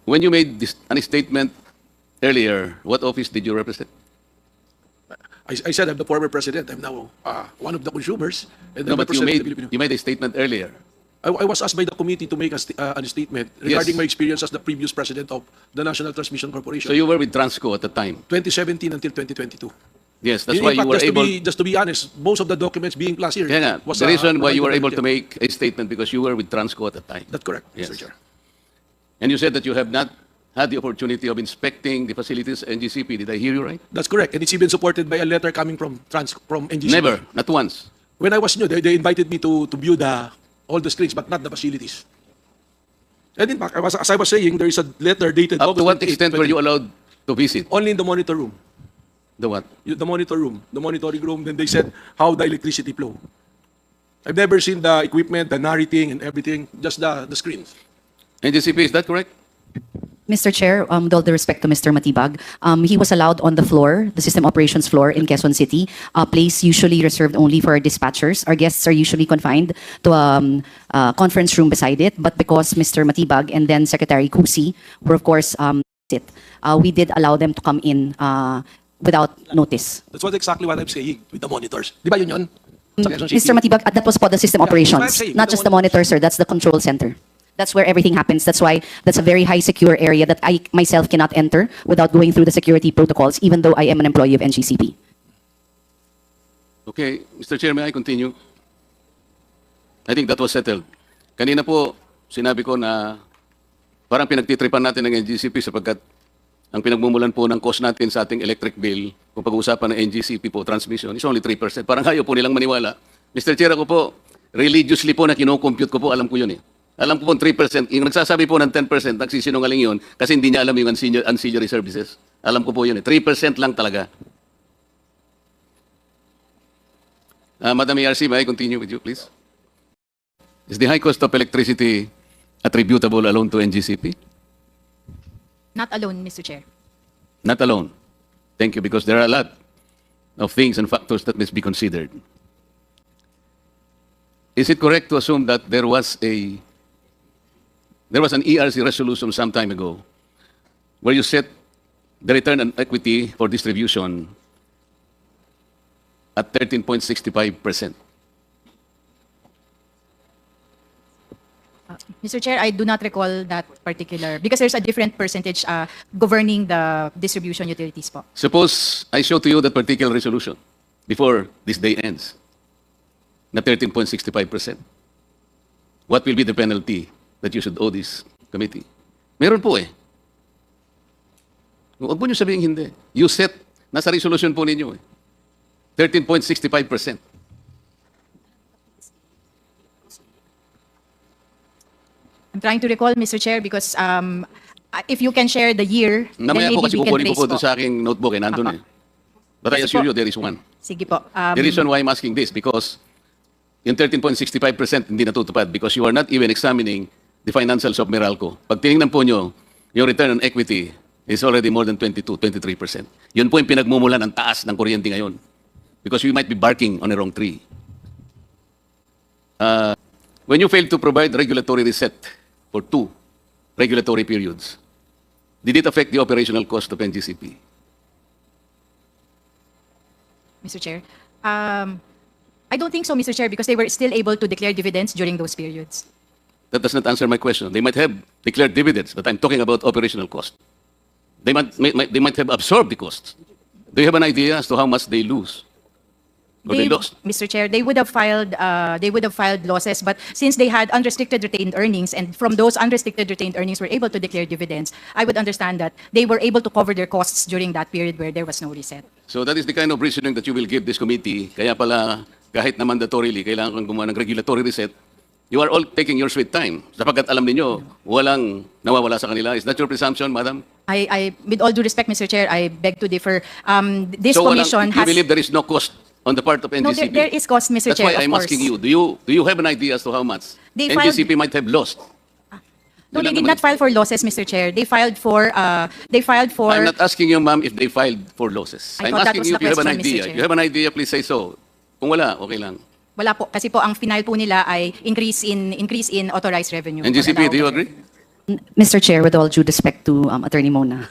when you made this an statement earlier, what office did you represent? I said I'm the former president. I'm now one of the consumers. And No, I'm but you representing the Filipino. made a statement earlier. I was asked by the committee to make a statement regarding Yes. my experience as the previous president of the National Transmission Corporation, So you were with Transco at the time. 2017 until 2022. Yes, that's In why fact, you were able. just to be honest, most of the documents being plus here Kaya nga, was the reason why you were able provided to by- make a statement because you were with Transco at the time. That's correct, Yes. Mr. Chair. And you said that you have not had the opportunity of inspecting the facilities of NGCP. Did I hear you right? That's correct, and it's even supported by a letter coming from NGC. Never, not once. When I was new, they invited me to view all the screens, but not the facilities. And in fact, as I was saying, there is a letter dated Up to August what 28, extent were you allowed to visit? Only in the monitor room. The what? The monitor room, the monitoring room. Then they said how the electricity flow. I've never seen the equipment, the narrating, and everything. Just the screens. NGCP, is that correct? Mr. Chair, with all the respect to Mr. Matibag, he was allowed on the floor, the system operations floor in Quezon City, a place usually reserved only for dispatchers. Our guests are usually confined to a conference room beside it, but because Mr. Matibag and then Secretary Kusi were, of course, we did allow them to come in without notice. Exactly what I'm saying with the monitors. Di ba yun? Sa Quezon City? Mr. Matibag, that was for the system Yeah, that's what I'm operations, saying, not the just the monitor, sir. That's the control center. That's where everything happens. That's why that's a very high secure area that I myself cannot enter without going through the security protocols, even though I am an employee of NGCP. Okay, Mr. Chair, may I continue? I think that was settled. Kanina po, sinabi ko na parang pinagtitripan natin ng NGCP sapagkat ang pinagmumulan po ng cost natin sa ating electric bill, kung pag-uusapan ng NGCP po, transmission, is only 3%. Parang ayaw po nilang maniwala. Mr. Chair, ako po, religiously po na kinocompute ko po, alam ko yun eh. Alam ko po 3%. Yung nagsasabi po ng 10%, nagsisinungaling yun kasi hindi niya alam yung ancillary services. Alam ko po yun eh. 3% lang talaga. Madam ARC, may I continue with you, please? Is the high cost of electricity attributable alone to NGCP? Not alone, Mr. Chair. Not alone. Thank you, because there are a lot of things and factors that must be considered. Is it correct to assume that there was an ERC resolution some time ago where you set the return on equity for distribution at 13.65%? Mr. Chair, I do not recall that particular, because there's a different percentage governing the distribution utilities po. Suppose I show to you that particular resolution before this day ends, na 13.65%. What will be the penalty that you should owe this committee? Meron po eh. Huwag po niyo sabihin hindi. You set, nasa resolution po ninyo eh. 13.65%. I'm trying to recall, Mr. Chair, because if you can share the year, then Namaya maybe po kasi we can kukunin ko trace po doon po. sa aking notebook eh, nandun eh. But I Kasi assure po- you there is one. Sige po. The reason why I'm asking this, because yung 13.65% hindi natutupad because you are not even examining the financials of Meralco. Pag tinignan po nyo, yung return on equity is already more than 23%. Yun po yung pinagmumulan ng taas ng kuryente ngayon. Because we might be barking on the wrong tree. When you fail to provide regulatory reset for 2 regulatory periods, did it affect the operational cost of NGCP? Mr. Chair, I don't think so, Mr. Chair, because they were still able to declare dividends during those periods. That does not answer my question. They might have declared dividends, but I'm talking about operational cost. They might have absorbed the costs. Do you have an idea as to how much they lose? Or they lost? Mr. Chair, they would have filed losses, but since they had unrestricted retained earnings, and from those unrestricted retained earnings were able to declare dividends, I would understand that they were able to cover their costs during that period where there was no reset. So that is the kind of reasoning that you will give this committee. Kaya pala, kahit na mandatorily, kailangan kong gumawa ng regulatory reset. You are all taking your sweet time. Sapagkat alam ninyo, walang nawawala sa kanila. Is that your presumption, madam? With all due respect, Mr. Chair, I beg to differ. This So commission you has... believe there is no cost on the part of NGCP? No, there is cost, Mr. That's Chair, why of I'm course. asking you. Do you have an idea as to how much They filed- NGCP might have lost? No, Yun they lang did naman. not file for losses, Mr. Chair. They filed for... I'm not asking you, ma'am, if they filed for losses. I I'm thought that asking was you if the you have an question, Mr. idea. Chair. You have an idea, please say so. Kung wala, okay lang. Wala po. Kasi po, ang final po nila ay increase in authorized revenue. NGCP, do you agree? Mr. Chair, with all due respect to Attorney Mona,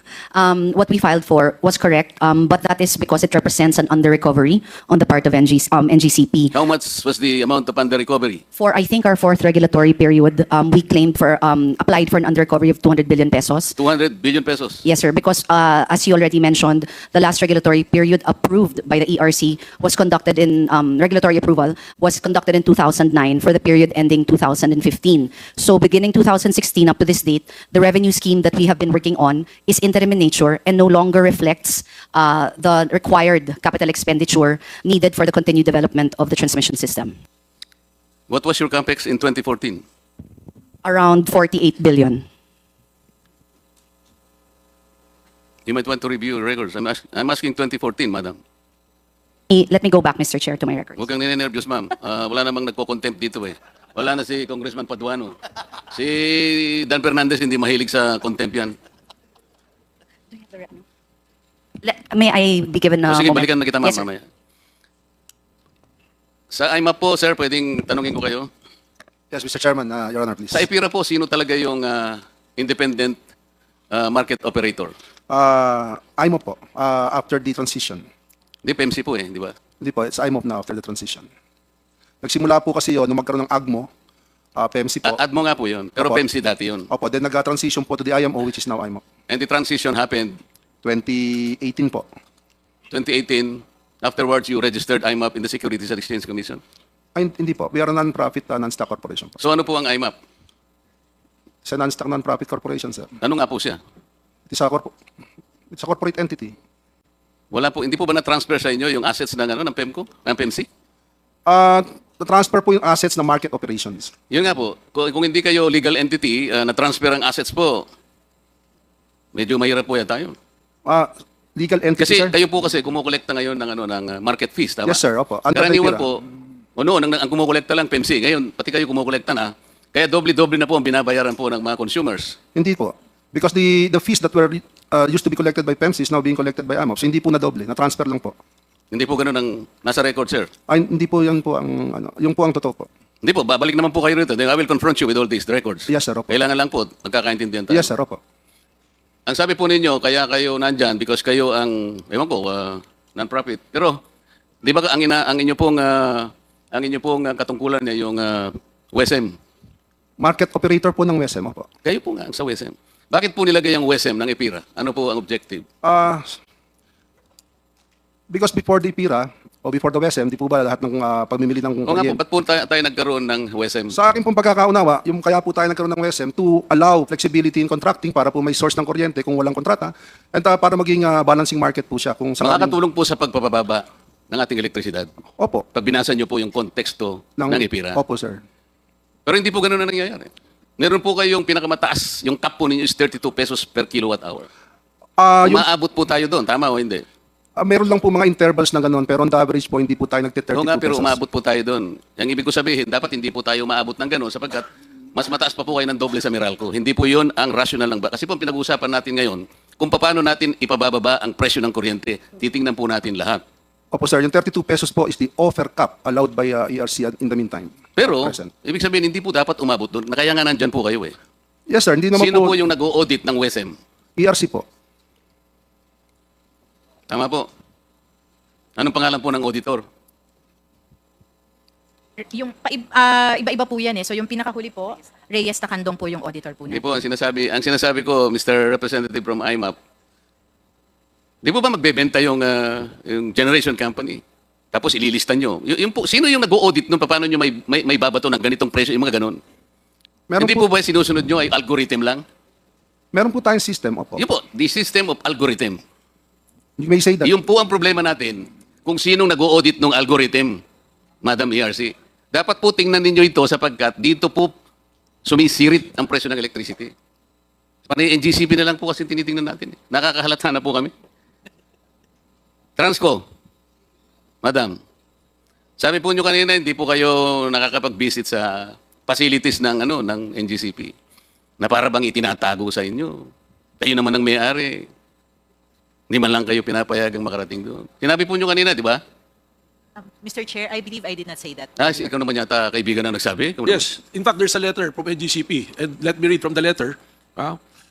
what we filed for was correct, but that is because it represents an under-recovery on the part of NGCP. How much was the amount of under-recovery? For, I think, our fourth regulatory period, we claimed for, applied for an under-recovery of 200 billion pesos. 200 billion pesos. Yes, sir, because as you already mentioned, the last regulatory period approved by the ERC was conducted in, regulatory approval was conducted in 2009 for the period ending 2015. So beginning 2016 up to this date, the revenue scheme that we have been working on is interim in nature and no longer reflects the required capital expenditure needed for the continued development of the transmission system. What was your capex in 2014? Around 48 billion. You might want to review your records. I'm asking 2014, madam. Let me go back, Mr. Chair, to my records. Huwag kang ninenervyos, ma'am. Wala namang nagko-contempt dito eh. Wala na si Congressman Paduano. Si Dan Fernandez hindi mahilig sa contempt yan. May I be given a Sige, moment? balikan na kita, ma'am, Yes, sir. mamaya. Sa IMAP po, sir, pwedeng tanungin ko kayo. Yes, Mr. Chairman, Your Honor, please. Sa IPIRA po, sino talaga yung independent market operator? IMOP po, after the transition. Hindi, PMC po eh, di ba? Hindi po, it's IMOP na after the transition. Nagsimula po kasi yun, nung magkaroon ng AGMO, PMC po. Admo nga po yun, pero Opo. PMC dati yun. Opo, then nag-transition po to the IMO, which is now IMOP. And the transition happened 2018 po. 2018. Afterwards, you registered IMAP in the Securities and Exchange Commission. Ay, hindi po, we are a non-profit, non-stock corporation po. So ano po ang IMAP? It's a non-stock, non-profit corporation, sir. Ano nga po siya? It's a corporate entity. Wala po, hindi po ba na-transfer sa inyo yung assets ng, ng PEMCO, ng PMC? Na-transfer po yung assets na market operations. Yun nga po, kung hindi kayo legal entity, na-transfer ang assets po, medyo mahirap po yata yun. Legal entity, Kasi sir? kayo po kasi kumukolekta ngayon ng, ng market fees, tama? Yes, sir, opo. Under Karaniwan IPIRA. po, noon, ang kumukolekta lang PMC, ngayon, pati kayo kumukolekta na, kaya doble-doble na po ang binabayaran po ng mga consumers. Hindi po. Because the fees that were used to be collected by PEMC is now being collected by IMOP. So hindi po na doble, na-transfer lang po. Hindi po ganun ang nasa record, sir. Ay, hindi po yan po ang, yung po ang totoo po. Hindi po, babalik naman po kayo rito. Then I will confront you with all these records. Yes, sir, opo. Kailangan lang po, magkakaintindihan tayo. Yes, sir, opo. Ang sabi po ninyo, kaya kayo nandyan because kayo ang, ewan ko, non-profit. Pero, di ba ang inyo pong katungkulan niya yung WSM? Market operator po ng WSM, opo. Kayo po nga sa WSM. Bakit po nilagay ang WSM ng IPIRA? Ano po ang objective? Because before the IPIRA, o before the WSM, di po ba lahat ng pagmimili ng O nga po, kuryente? ba't po tayo nagkaroon ng WSM? Sa akin pong pagkakaunawa, yung kaya po tayo nagkaroon ng WSM to allow flexibility in contracting para po may source ng kuryente kung walang kontrata and para maging balancing market po siya. Kung sakaling- Makakatulong po sa pagpapababa ng ating elektrisidad. Opo. Pag binasa nyo po yung konteksto ng IPIRA. Opo, sir. Pero hindi po ganun na nangyayari. Meron po kayong pinakamataas, yung cap po ninyo is 32 pesos per kilowatt hour. Umaabot po tayo doon, tama o hindi? Meron lang po mga intervals na gano'n, pero on the average po, hindi po tayo nagte-32 Oo nga, pero pesos. umaabot po tayo doon. Ang ibig ko sabihin, dapat hindi po tayo umaabot ng gano'n sapagkat mas mataas pa po kayo ng doble sa Meralco. Hindi po yun ang rational lang ba? Kasi po ang pinag-uusapan natin ngayon, kung paano natin ipabababa ang presyo ng kuryente, titingnan po natin lahat. Opo, sir. Yung 32 pesos po is the offer cap allowed by ERC in the meantime. Pero, Present. ibig sabihin, hindi po dapat umabot doon. Kaya nga nandyan po kayo eh. Yes, sir. Hindi naman Sino po po, yung nag-o-audit ng WSM? ERC po. Tama po. Anong pangalan po ng auditor? Yung iba-iba po yan eh. So yung pinakahuli po, Reyes Takandong po yung auditor po Hindi natin. po, ang sinasabi ko, Mr. Representative from IMAP, di po ba magbebenta yung generation company? Tapos ililista nyo. Sino yung nag-o-audit nung paano nyo may babato ng ganitong presyo, yung mga ganon? Meron Hindi po ba sinusunod nyo ay algorithm lang? Meron po tayong system, opo. Yun po, the system of algorithm. You may say that. Yun po ang problema natin kung sinong nag-o-audit ng algorithm, Madam ERC. Dapat po tingnan ninyo ito sapagkat dito po sumisirit ang presyo ng electricity. Panay NGCP na lang po kasi tinitingnan natin. Nakakahalata na po kami. Transco, Madam, sabi po nyo kanina, hindi po kayo nakakapag-visit sa facilities ng NGCP na para bang itinatago sa inyo. Kayo naman ang may-ari. Hindi man lang kayo pinapayagang makarating doon. Sinabi po nyo kanina, di ba? Mr. Chair, I believe I did not say that. Si ikaw naman yata kaibigan na nagsabi. Ikaw Yes. In fact, there's a letter from NGCP. And let me read from the letter.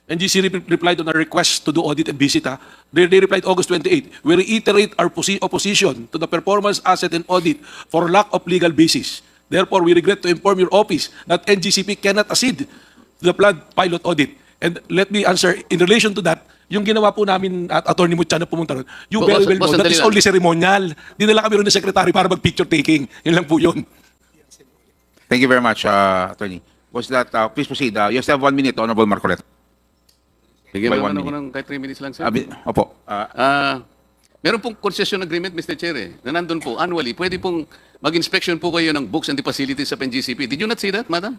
NGC replied on our request to do audit and visit. They replied August 28. We reiterate our opposition to the performance asset and audit for lack of legal basis. Therefore, we regret to inform your office that NGCP cannot accede to the planned pilot audit. And let me answer, in relation to that, yung ginawa po namin at Attorney Mucha na pumunta ron, you very well know that is only ceremonial. Dinala kami ron ng secretary para mag-picture taking. Yun lang po yun. Thank you very much, Attorney. Was that, please proceed. You still have 1 minute, Honorable Marcoleta. Bigyan By mo one naman ako minute. ng kahit 3 minutes lang, sir. Opo. Meron pong concession agreement, Mr. Chair, na nandun po, annually. Pwede pong mag-inspection po kayo ng books and the facilities sa NGCP. Did you not see that, madam?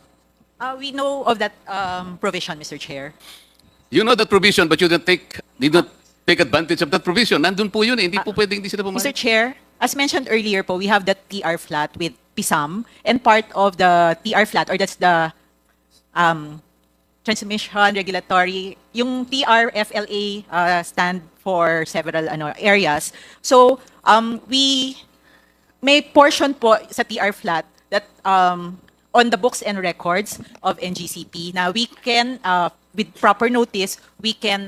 We know of that provision, Mr. Chair. You know that provision, but you did not take advantage of that provision. Nandun po yun, hindi po pwedeng hindi sila Mr. pumayag. Chair, as mentioned earlier po, we have that TR flat with PISAM, and part of the TR flat, or that's the transmission regulatory, yung TRFLA stand for several areas. So, we may portion po sa TR flat that on the books and records of NGCP. Now, we can, with proper notice, we can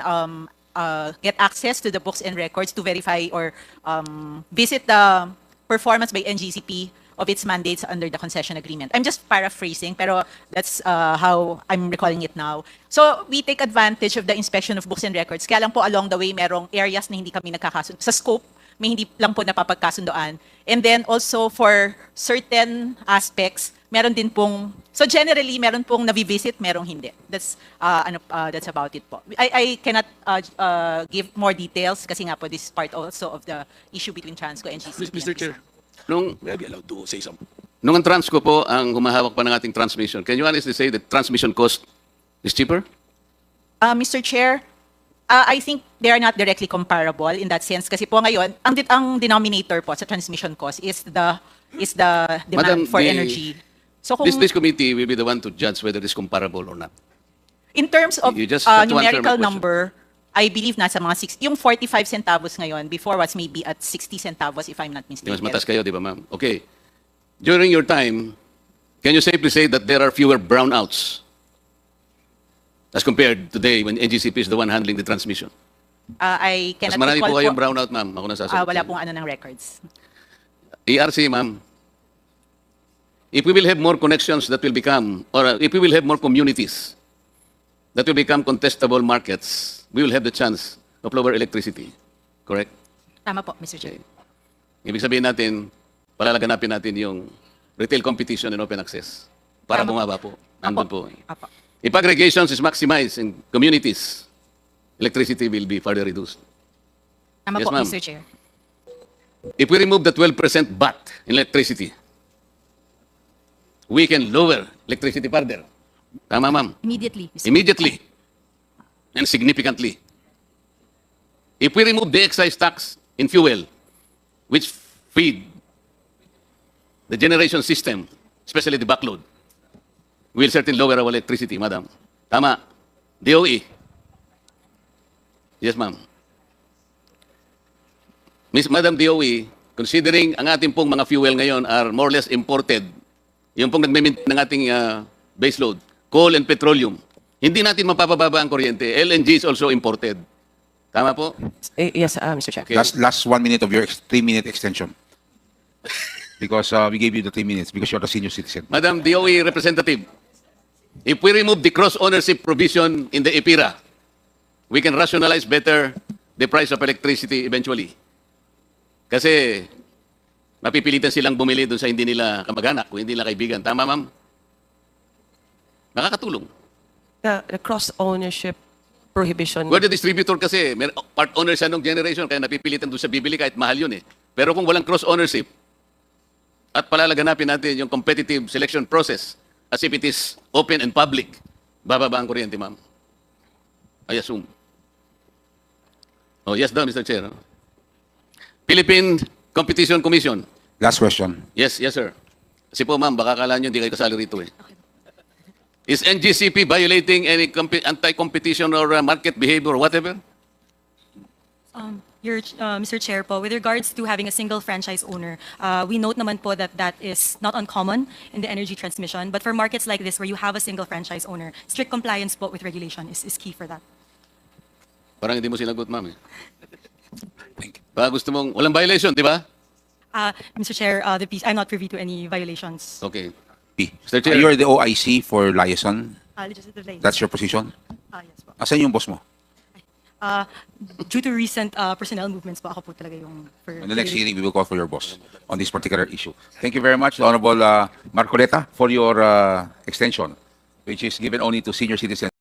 get access to the books and records to verify or visit the performance by NGCP of its mandates under the concession agreement. I'm just paraphrasing, pero that's how I'm recalling it now. So we take advantage of the inspection of books and records. Kaya lang po along the way, merong areas na hindi kami nagkakasundo. Sa scope, may hindi lang po napapagkasundoan. And then also for certain aspects, meron din pong, so generally, meron pong nabivisit, merong hindi. That's that's about it po. I cannot give more details kasi nga po this is part also of the issue between Transco and GCP. Mr. Chair, may I be allowed to say something? Nung ang Transco po ang humahawak pa ng ating transmission, can you honestly say that transmission cost is cheaper? Mr. Chair, I think they are not directly comparable in that sense kasi po ngayon, ang denominator po sa transmission cost is the demand Madam, for energy. So kung This committee will be the one to judge whether it's comparable or not. in terms of You just have to answer my numerical question. number, I believe nasa mga 6, yung 45 centavos ngayon, before was maybe at 60 centavos if I'm not Mas mistaken. matas kayo, di ba, ma'am? Okay. During your time, can you safely say that there are fewer brownouts as compared today when NGCP is the one handling the transmission? I Mas cannot marami po recall kayong brownout, ma'am. Ako nasasagot. wala sa'yo. pong ng records. ERC, ma'am. If we will have more connections that will become, or if we will have more communities that will become contestable markets, we will have the chance of lower electricity. Correct? Tama po, Mr. Chair. Ibig sabihin natin, palalaganapin natin yung retail competition and open access para Tama. bumaba po. Nandun po. Apo. If aggregations is maximized in communities, electricity will be further reduced. Tama Yes, po, ma'am. Mr. Chair. If we remove the 12% VAT in electricity, we can lower electricity further. Tama, ma'am? Immediately. Mr. Immediately and significantly. If we remove the excise tax in fuel, which feed the generation system, especially the backload, will certainly lower our electricity, madam. Tama. DOE. Yes, ma'am. Madam DOE, considering ang ating pong mga fuel ngayon are more or less imported, yung pong nagme-maintain ng ating base load, coal and petroleum, hindi natin mapapababa ang kuryente. LNG is also imported. Tama po? Yes, Mr. Chair. Okay. Last 1 minute of your 3-minute extension. Because we gave you the 3 minutes because you're the senior citizen. Madam DOE representative, if we remove the cross-ownership provision in the EPIRA, we can rationalize better the price of electricity eventually. Kasi mapipilitan silang bumili doon sa hindi nila kamag-anak o hindi nila kaibigan. Tama, ma'am? Makakatulong. The cross-ownership prohibition. Where the distributor kasi, part owner siya nung generation, kaya napipilitan doon sa bibili kahit mahal yun eh. Pero kung walang cross-ownership, at palalaganapin natin yung competitive selection process as if it is open and public, bababa ang kuryente, ma'am. I assume. Oh, yes daw, Mr. Chair. Philippine Competition Commission. Last question. Yes, yes, sir. Kasi po, ma'am, baka kala nyo hindi kayo kasali rito eh. Is NGCP violating any anti-competition or market behavior or whatever? Mr. Chair po, with regards to having a single franchise owner, we note naman po that that is not uncommon in the energy transmission. But for markets like this where you have a single franchise owner, strict compliance po with regulation is key for that. Parang hindi mo sinagot, ma'am. Eh. Thank you. Baka gusto mong, walang violation, di ba? Mr. Chair, I'm not privy to any violations. Okay. P. Mr. Chair. You're the OIC for liaison. Legislative liaison. That's your position? Yes po. Asan yung boss mo? Due to recent personnel movements po, ako po talaga yung... In the next hearing, we will call for your boss on this particular issue. Thank you very much, Honorable Marcoleta, for your extension, which is given only to senior citizens.